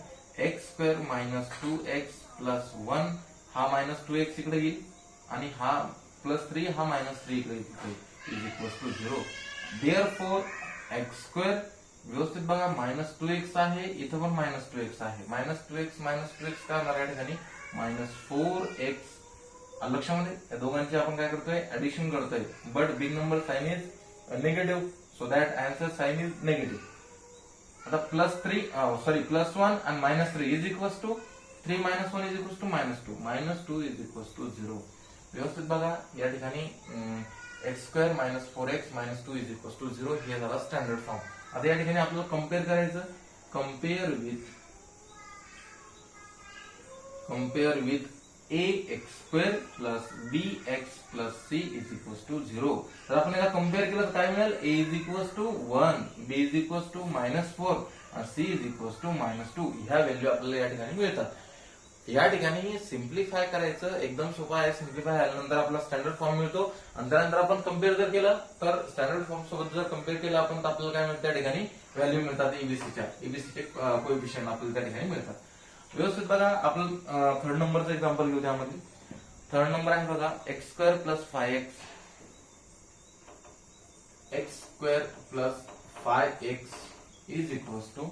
x square minus 2x plus 1, हा मायनस 2x इकडे येईल आणि हा प्लस 3, हा मायनस 3 इकडे is equal to 0. Therefore x square, व्यवस्थित बघा, मायनस 2x आहे, इथं पण मायनस 2x आहे, मायनस 2x काय होणार या ठिकाणी, मायनस 4x. लक्षामध्ये या दोघांची आपण काय करतोय, ऍडिशन करतोय, but big number sign is negative, so that answer sign is negative. आता +1 आणि -3 is equals to 3 - 1 is equals to -2 -2 is equals to 0. व्यवस्थित बघा या ठिकाणी x² - 4x - 2 is equals to 0 हे झाला स्टँडर्ड फॉर्म. आता या ठिकाणी आपल्याला कम्पेअर करायचं. Compare with ax² + bx + c is equals to 0. तर आपण याला कम्पेअर केलं तर काय मिळेल? a is equals to 1, b is equals to -4 आणि c इज इक्वल्स टू -2 ह्या व्हॅल्यू आपल्याला या ठिकाणी मिळतात. या ठिकाणी सिम्प्लिफाय करायचं एकदम सोपं आहे. सिम्प्लिफाय झाल्यानंतर आपला स्टँडर्ड फॉर्म मिळतो आणि त्यानंतर आपण कम्पेअर जर केलं तर स्टँडर्ड फॉर्म सोबत जर कम्पेअर केलं आपण तर आपल्याला काय मिळतं? त्या ठिकाणी व्हॅल्यू मिळतात एबीसीचे कोएफिशियंट आपल्याला त्या ठिकाणी मिळतात. व्यवस्थित बघा आपण थर्ड नंबरचं एक्झाम्पल घेऊ. त्यामध्ये थर्ड नंबर आहे बघा x² + 5x is equals to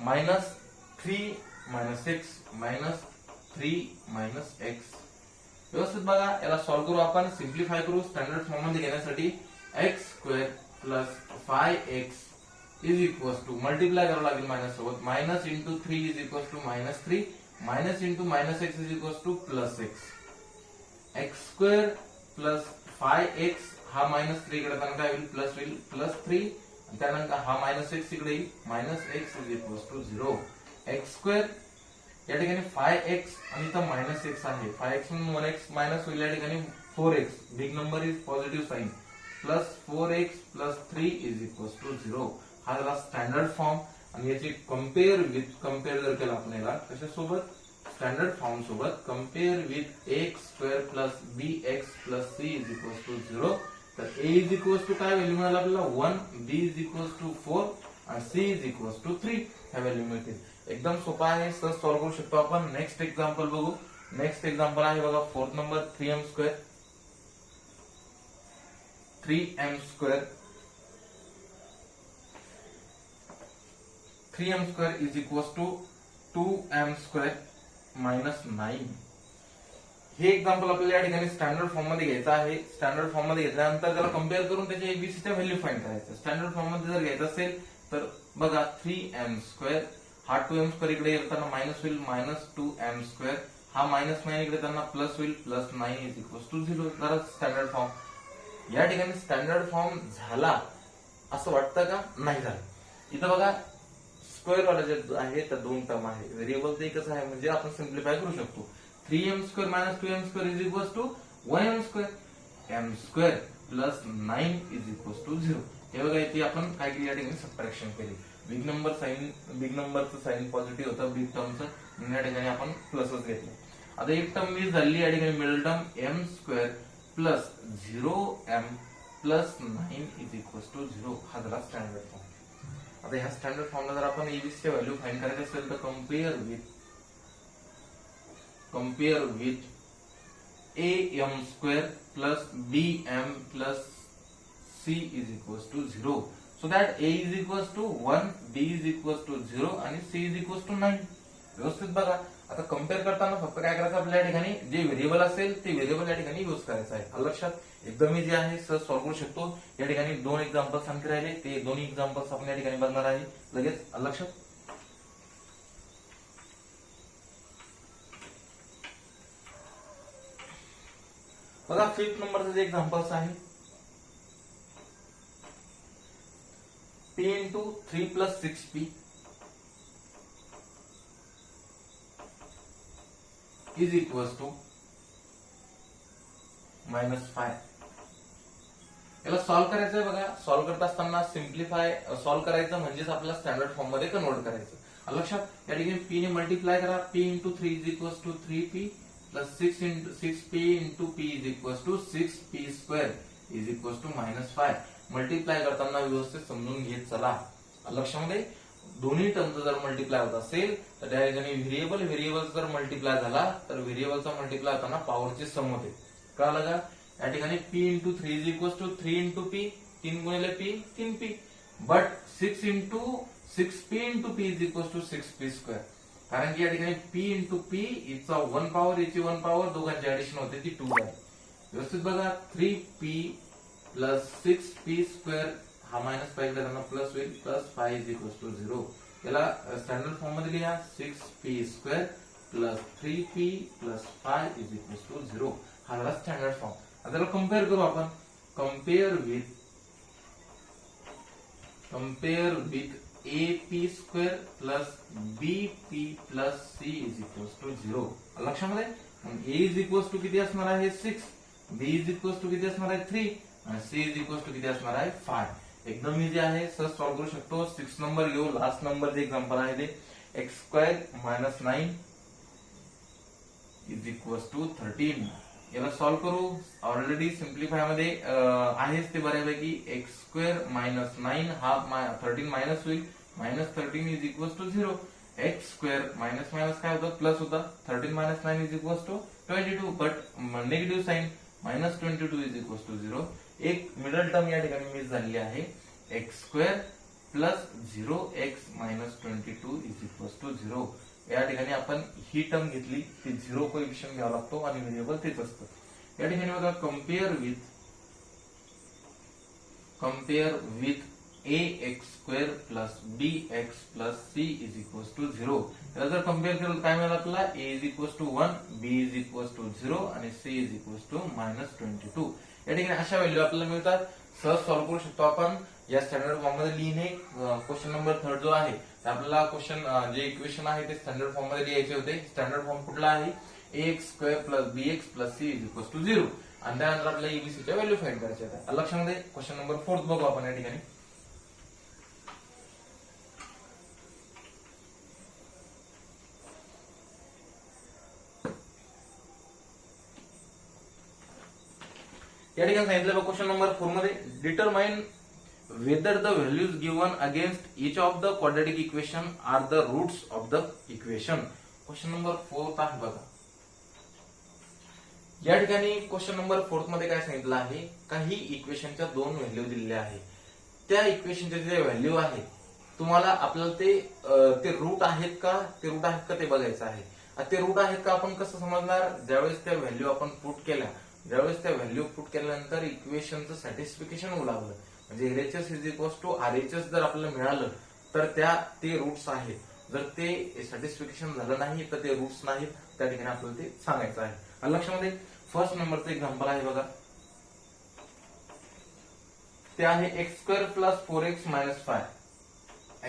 -3 - x -3 - x. व्यवस्थित बघा याला सॉल्व्ह करू आपण. सिम्प्लिफाय करू स्टँडर्ड फॉर्म मध्ये घेण्यासाठी. x² + 5x is equals to multiply करावं लागेल मायनस सोबत. -3 is equals to -3 -x is equals to +x. x² + 5x हा -3 इकडे काय होईल? प्लस होईल +3 त्यानंतर हा -x इकडे येईल -x is equals to 0. x² या ठिकाणी 5x आणि इथं -x आहे. 5x म्हणून 1x मायनस होईल. या ठिकाणी 4x big number is positive sign +4x + 3 is equals to 0. हा झाला स्टँडर्ड फॉर्म. आणि याची कम्पेअर जर केला आपण याला कशासोबत? स्टँडर्ड फॉर्म सोबत. Compare with ax² + bx + c is equals to 0. तर a इज इक्वल्स टू काय व्हॅल्यू मिळाला आपल्याला? 1, b इज इक्वल्स टू 4 आणि c इज इक्वल्स टू 3 ह्या व्हॅल्यू मिळतील. एकदम सोपा आहे. सहज सॉल्व्ह करू शकतो आपण. नेक्स्ट एक्झाम्पल बघू. नेक्स्ट एक्झाम्पल आहे बघा fourth number 3m². 3m² is equals to 2m² - 9. हे एक्झाम्पल आपल्याला या ठिकाणी स्टँडर्ड फॉर्म मध्ये घ्यायचं आहे. स्टँडर्ड फॉर्म मध्ये घेतल्यानंतर त्याला कम्पेअर करून त्याच्या एबीसीच्या व्हॅल्यू फाइंड करायचं. स्टँडर्ड फॉर्म मध्ये जर घ्यायचं असेल तर बघा 3m² हा 2m² इकडे येताना मायनस होईल -2m². हा -9 इकडे त्यांना प्लस होईल +9 इज इक्वल्स टू 0. जरा स्टँडर्ड फॉर्म या ठिकाणी स्टँडर्ड फॉर्म झाला असं वाटतं का? नाही झालं. इथं बघा स्क्वेअर वाला जे आहे त्या दोन टर्म आहे. व्हेरिएबल ते एकच आहे म्हणजे आपण सिम्प्लिफाय करू शकतो. 3m² - 2m² is equals to 1m². m² + 9 is equals to 0. हे बघा इथे आपण काय केली? या ठिकाणी सबट्रॅक्शन केली. बिग नंबरचं साइन पॉझिटिव्ह होतं बिग टर्मचं. या ठिकाणी आपण प्लसच घेतलं. आता एक टर्म मिस झाली. या ठिकाणी middle term m² + 0m + 9 is equals to 0. हा झाला स्टँडर्ड फॉर्म. आता ह्या स्टँडर्ड फॉर्मला जर आपण एबीसी व्हॅल्यू फाइंड करायची असेल तर compare with am² + bm + c is equals to 0. So that a is equals to 1, b is equals to 0 आणि c इज इक्वल्स टू 9. व्यवस्थित बघा. आता कम्पेअर करताना फक्त काय करायचं आपल्या या ठिकाणी जे व्हेरिएबल असेल ते व्हेरिएबल या ठिकाणी युज करायचं आहे. लक्षात एकदम इझी आहे. सहज सॉल्व्ह करू शकतो. या ठिकाणी 2 एक्झाम्पल्स आणखी राहिले. ते दोन्ही एक्झाम्पल्स आपण या ठिकाणी बघणार आहे लगेच. लक्षात बघा 5th नंबरचं जे एक्झाम्पल्स आहे p × 3 + 6p is equals to -5. याला सॉल्व्ह करायचंय बघा. सॉल्व्ह करत असताना सिम्प्लिफाय सॉल्व्ह करायचं म्हणजेच आपल्याला स्टँडर्ड फॉर्म मध्ये कन्वर्ट करायचं. लक्षात या ठिकाणी p ने मल्टिप्लाय करा. p × 3 is equals to 3p + 6p × p is equals to 6p² is equals to -5. Multiply करताना व्यवस्थित समजून घेत चला. लक्षामध्ये दोन्ही टर्मचा जर मल्टिप्लाय होत असेल तर त्या ठिकाणी व्हेरिएबल जर मल्टिप्लाय झाला तर व्हेरिएबलचा मल्टिप्लाय होताना पॉवरचे सम होते. कळालं का? या ठिकाणी p × 3 is equals to 3 × p 3 × p 3p but 6p × p is equals to 6p². कारण की या ठिकाणी p × p इचा 1 पॉवर याची 1 पॉवर दोघांची ऍडिशन होते ती 2 आहे. व्यवस्थित बघा 3p + 6p² हा मायनस फाय करताना प्लस होईल, plus five is equal to 0. याला स्टँडर्ड फॉर्म मध्ये लिहा 6p² plus 3p plus 5 is equal to 0. हा झाला स्टँडर्ड फॉर्म. आता त्याला कम्पेअर करू आपण. Compare with ap² plus bp plus c is equal to 0. लक्षामध्ये a इज इक्वल टू किती असणार आहे 6, b इज इक्वल टू किती असणार आहे 3 आणि c इज इक्वल टू किती असणार आहे 5. एकदम इझी आहे, सहज सॉल्व्ह करू शकतो. 6 नंबर घेऊ. लास्ट नंबर जे एक्झाम्पल आहे ते x² minus 9 is equal to 13. याला सॉल्व्ह करू. ऑलरेडी सिम्प्लिफाय मध्ये आहेच ते बऱ्यापैकी. x² मायनस 9 हा 13 मायनस होईल, minus 13 is equal to 0. x² minus minus काय होतं प्लस होता. 13 minus 9 is equal to 22, but negative sign minus 22 is equal to 0. एक मिडल टर्म या ठिकाणी मिस झालेली आहे. x² plus 0x minus 22 is equal to 0. या ठिकाणी आपण ही टर्म घेतली ती 0 कोएफिशियंट घ्यावा लागतो आणि व्हेरिएबल तेच असतं. या ठिकाणी बघा compare with ax² plus bx plus c is equal to 0. त्याला जर कम्पेअर केलं काय मिळालं आपल्याला a is equal to 1, b is equal to 0 आणि c is equal to minus 22. या ठिकाणी अशा व्हॅल्यू आपल्याला मिळतात. सहज सॉल्व्ह करू शकतो आपण. या स्टँडर्ड फॉर्म मध्ये लिहिणे. क्वेश्चन नंबर 3 जो आहे आपल्याला क्वेश्चन जे इक्वेशन आहे ते स्टँडर्ड फॉर्म मध्ये लिहायचे होते. स्टँडर्ड फॉर्म कुठला आहे ax² plus bx plus c is equal to 0. आणि त्यानंतर आपल्याला एबीसी च्या व्हॅल्यू फाइंड करायच्या आहेत. लक्षामध्ये क्वेश्चन नंबर 4 बघू आपण या ठिकाणी. या ठिकाणी सांगितलं बघा क्वेश्चन नंबर 4 मध्ये determine whether the values given against each of the quadratic equation are the roots of the equation. Question number 4 आहे बघा. या ठिकाणी क्वेश्चन नंबर 4 मध्ये काय सांगितलं आहे, काही इक्वेशनच्या दोन व्हॅल्यू दिलेल्या आहे. त्या इक्वेशनचे जे व्हॅल्यू आहे तुम्हाला आपल्याला ते रूट आहेत का ते बघायचं आहे. ते रूट आहेत का आपण कसं समजणार, ज्यावेळेस त्या व्हॅल्यू आपण पुट केल्या, ज्यावेळेस त्या व्हॅल्यू पुट केल्यानंतर इक्वेशनचं सॅटिस्फिकेशन होऊ लागलं, म्हणजे LHS is equal to RHS जर आपल्याला मिळालं तर ते रूट्स आहेत. जर ते सॅटिस्फिकेशन झालं नाही तर ते रूट्स नाहीत. त्या ठिकाणी आपल्याला ते सांगायचं आहे. लक्षामध्ये फर्स्ट नंबरचं एक्झाम्पल आहे बघा. ते आहे x² plus 4x minus 5.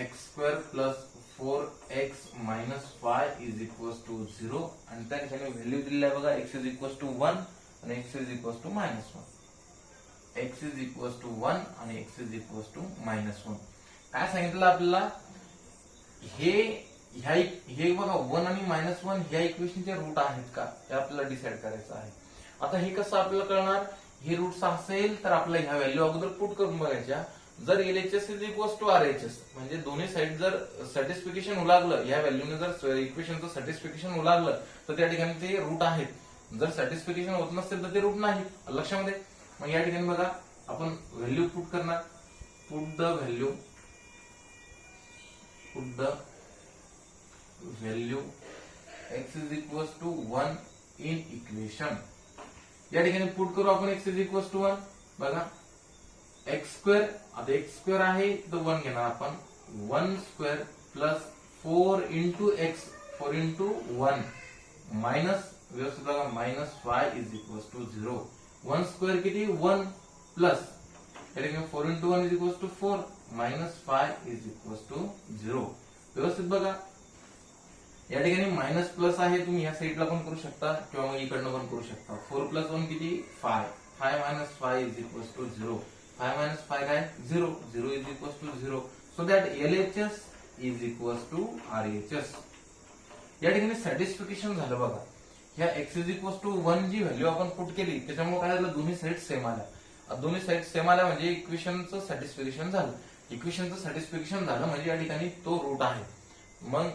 x² plus 4x minus 5 is equal to 0. आणि त्या ठिकाणी व्हॅल्यू दिलेली आहे बघा. x इज इक्वल टू 1 आणि x is equal to minus 1. x is equal to 1 आणि x is equal to minus 1. काय सांगितलं आपल्याला, हे बघा 1 आणि मायनस 1 ह्या इक्वेशनचे रूट आहेत का हे आपल्याला डिसाइड करायचं आहे. आता हे कसं आपल्याला कळणार, हे रूट्स असेल तर आपल्याला ह्या व्हॅल्यू अगोदर पुट करून बघायच्या. जर LHS is equal to RHS म्हणजे दोन्ही साइड जर सॅटिस्फिकेशन होऊ लागलं, या व्हॅल्यूने जर इक्वेशनचं सॅटिस्फिकेशन होऊ लागलं तर त्या ठिकाणी ते रूट आहेत. जर सॅटिस्फिकेशन होत नसेल तर ते रूट नाही. लक्षामध्ये मग या ठिकाणी बघा आपण व्हॅल्यू पुट करणार. Put the value x is equal to 1 in equation. या ठिकाणी पुट करू आपण x इज इक्वल टू 1. बघा x², आता x² आहे तर 1 घेणार आपण. 1² plus 4 into x, 4 into 1 minus व्यवस्थित बघा मायनस 5 इज इक्वल टू 0. 1² किती 1 प्लस या ठिकाणी 4 into 1 is equal to 4 minus 5 is equal to 0. व्यवस्थित बघा या ठिकाणी मायनस प्लस आहे, तुम्ही या साईडला पण करू शकता किंवा मग इकडनं पण करू शकता. 4 प्लस 1 किती 5, 5 minus 5 is equal to 0. 5 minus 5 काय 0, 0 is equal to 0. So that LHS is equal to RHS. या ठिकाणी सॅटिस्फिकेशन झालं बघा. ह्या x इज इक्वल टू 1 जी व्हॅल्यू आपण पुट केली त्याच्यामुळे काय झालं, दोन्ही साईड सेम आल्या. दोन्ही साईड सेम आल्या म्हणजे इक्वेशनचं सॅटिस्फिकेशन झालं. इक्वेशनचं सॅटिस्फिकेशन झालं म्हणजे या ठिकाणी तो रूट आहे. मग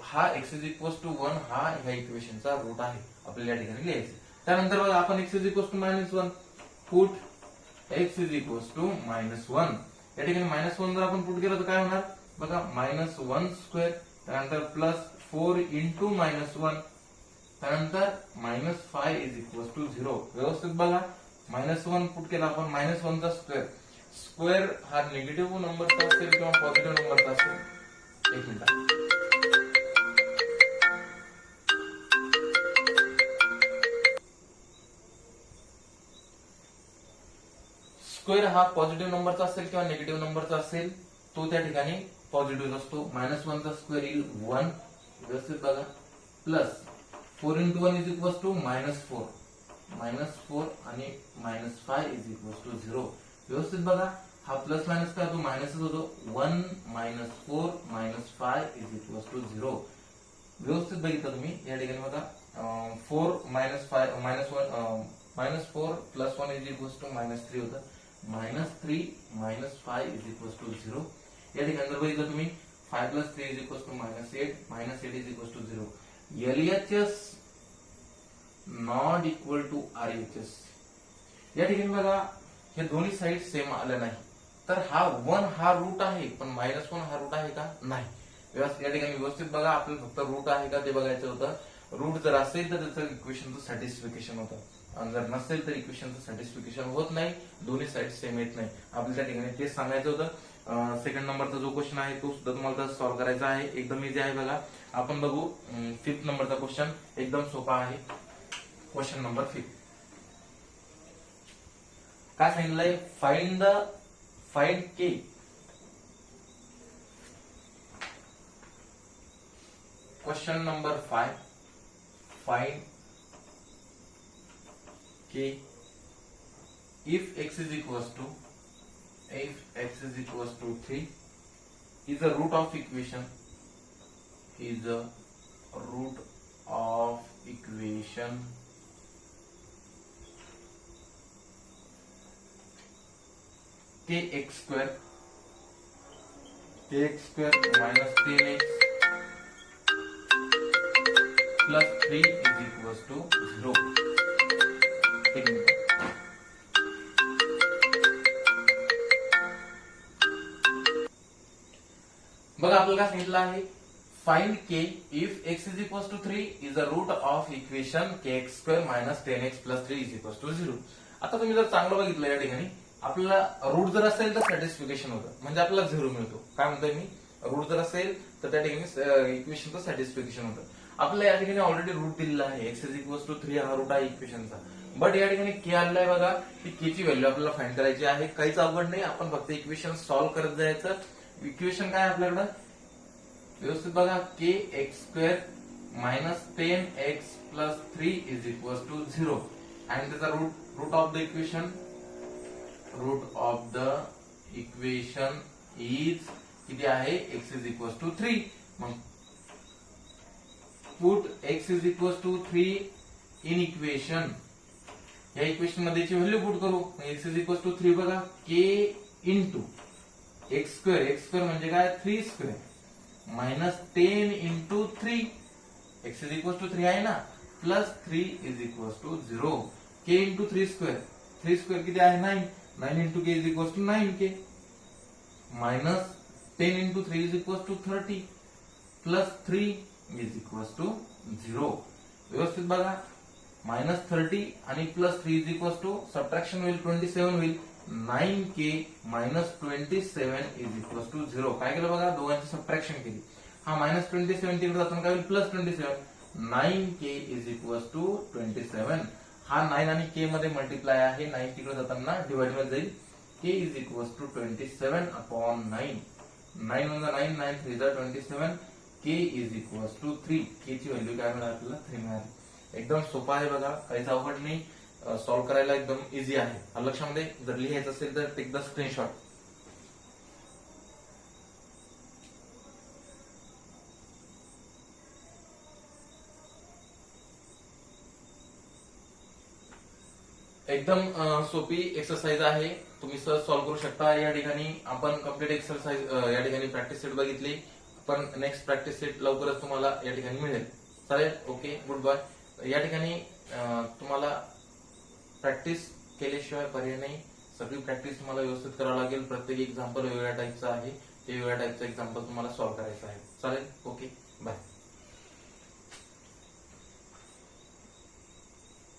हा x इज इक्वल टू 1 हा ह्या इक्वेशनचा रूट आहे आपल्याला या ठिकाणी लिहायचं. त्यानंतर बघा आपण x is equal to minus 1 put x is equal to minus 1. या ठिकाणी मायनस 1 जर आपण पुट केलं तर काय होणार बघा मायनस 1², त्यानंतर प्लस 4 इंटू मायनस 1, त्यानंतर मायनस 5 इज इक्वल टू 0. व्यवस्थित बघा मायनस 1 पुट केला आपण मायनस 1 चा स्क्वेअर. स्क्वेअर हा निगेटिव्ह नंबरचा असेल किंवा पॉझिटिव्ह नंबरचा असेल? एक मिनिट. स्क्वेअर हा पॉझिटिव्ह नंबरचा असेल किंवा निगेटिव्ह नंबरचा असेल तो त्या ठिकाणी पॉझिटिव्ह असतो. -1 चा स्क्वेअर येईल 1, व्यवस्थित बघा, plus 4 into 1 is equals to -4, -4 आणि -5 is equals to 0. व्यवस्थित बघा, हा प्लस मायनस काय होतो? मायनसच होतो. 1 -4 -5 is equals to 0. व्यवस्थित बघितलं तुम्ही या ठिकाणी बघा, 4 -5 -4 + 1 is equals to -3 होतं. -3 -5 is equals to 0. या ठिकाणी जर बघितलं तुम्ही 5 + 3 is equals to -8, -8 is equals to 0. LHS not equal to RHS. या ठिकाणी बघा, हे दोन्ही साईड सेम आल्या नाही, तर हा 1 हा रूट आहे, पण -1 हा रूट आहे का? नाही. या ठिकाणी व्यवस्थित बघा, आपल्याला फक्त रूट आहे का ते बघायचं होतं. रूट जर असेल तर त्याचं इक्वेशनचं सॅटिस्फिकेशन होतं, आणि जर नसेल तर इक्वेशनचं सॅटिस्फिकेशन होत नाही, दोन्ही साईड सेम येत नाही. आपल्याला त्या ठिकाणी तेच सांगायचं होतं. सेकंड नंबरचा जो क्वेश्चन आहे तो सुद्धा तुम्हाला सॉल्व्ह करायचा आहे. एकदम इझी आहे बघा. आपण बघू 5th नंबरचा क्वेश्चन. एकदम सोपा आहे. क्वेश्चन नंबर 5 काय सांगितलंय? Find K question number 5. Find K if x is equals to 3 is a root of equation kx square minus 10x plus 3 is equals to 0. बघा, आपल्याला काय सांगितलं आहे? Find K if x is equals to 3 is a root of equation kx square minus 10x plus 3 is equals to 0. आता तुम्ही जर चांगलं बघितलं या ठिकाणी, आपल्याला रूट जर असेल तर सॅटिस्फिकेशन होतं, म्हणजे आपल्याला 0 मिळतो. काय म्हणतोय मी? रूट जर असेल तर त्या ठिकाणी इक्वेशनचं सॅटिस्फिकेशन होतं. आपल्याला या ठिकाणी ऑलरेडी रूट दिलेला आहे. x is equals to 3 हा रूट आहे इक्वेशनचा. बट या ठिकाणी के आलेला आहे बघा, की के ची व्हॅल्यू आपल्याला फाइंड करायची आहे. काहीच अवघड नाही, आपण फक्त इक्वेशन सॉल्व्ह करत जायचं. इक्वेशन काय आपल्याकडं? व्यवस्थित बघा, kx² minus 10x plus 3 is equals to 0. And the root of the equation is किती आहे? x is equals to 3. मग put x is equals to 3 in equation. या इक्वेशन मध्ये ची व्हॅल्यू पुट करू. x is equals to 3 बघा, k into x² म्हणजे काय? 3 square minus 10 into 3, x is equals to 3 आहे ना, plus 3 is equals to 0. k into 3 square, 3 square किती आहे? 9. 9 into k is equals to 9k, minus 10 into 3 is equals to 30, plus 3 is equals to 0. व्यवस्थित बघा, minus 30 आणि plus 3 is equals to subtraction होईल 27 होईल. 9k minus 27 is equals to 0. काय केलं बघा? दोघांची सबट्रॅक्शन केली. हा -27 तिकडे जाताना काय होईल? +27. 9k is equals to 27. हा 9 आणि k मध्ये मल्टिप्लाय आहे. 9 तिकडे जाताना डिवाइड मध्ये जाईल. k is equals to 27 upon 9. 9 म्हणजे 9, 9 3 जा 27. k is equals to 3. k ची व्हॅल्यू काय मिळाली आपल्याला? 3 मिळाली. एकदम सोपा आहे बघा, काहीच अवघड नाही. सॉल्व्ह करायला एकदम इझी आहे. लक्षामध्ये जर लिहायचं असेल तर टेक द स्क्रीनशॉट. एकदम सोपी एक्सरसाइज आहे, तुम्ही सहज सॉल्व्ह करू शकता. या ठिकाणी आपण कम्प्लीट एक्सरसाइज या ठिकाणी प्रॅक्टिस सेट बघितली. पण नेक्स्ट प्रॅक्टिस सेट लवकरच तुम्हाला या ठिकाणी मिळेल. चालेल, ओके, गुड बाय. या ठिकाणी तुम्हाला प्रॅक्टिस केल्याशिवाय पर्याय नाही. सगळी प्रॅक्टिस तुम्हाला व्यवस्थित करावं लागेल. प्रत्येक एक्झाम्पल वेगळ्या टाईपचा आहे, ते वेगळ्या टाईपचं एक्झाम्पल तुम्हाला सॉल्व्ह करायचं आहे. चालेल, ओके, बाय.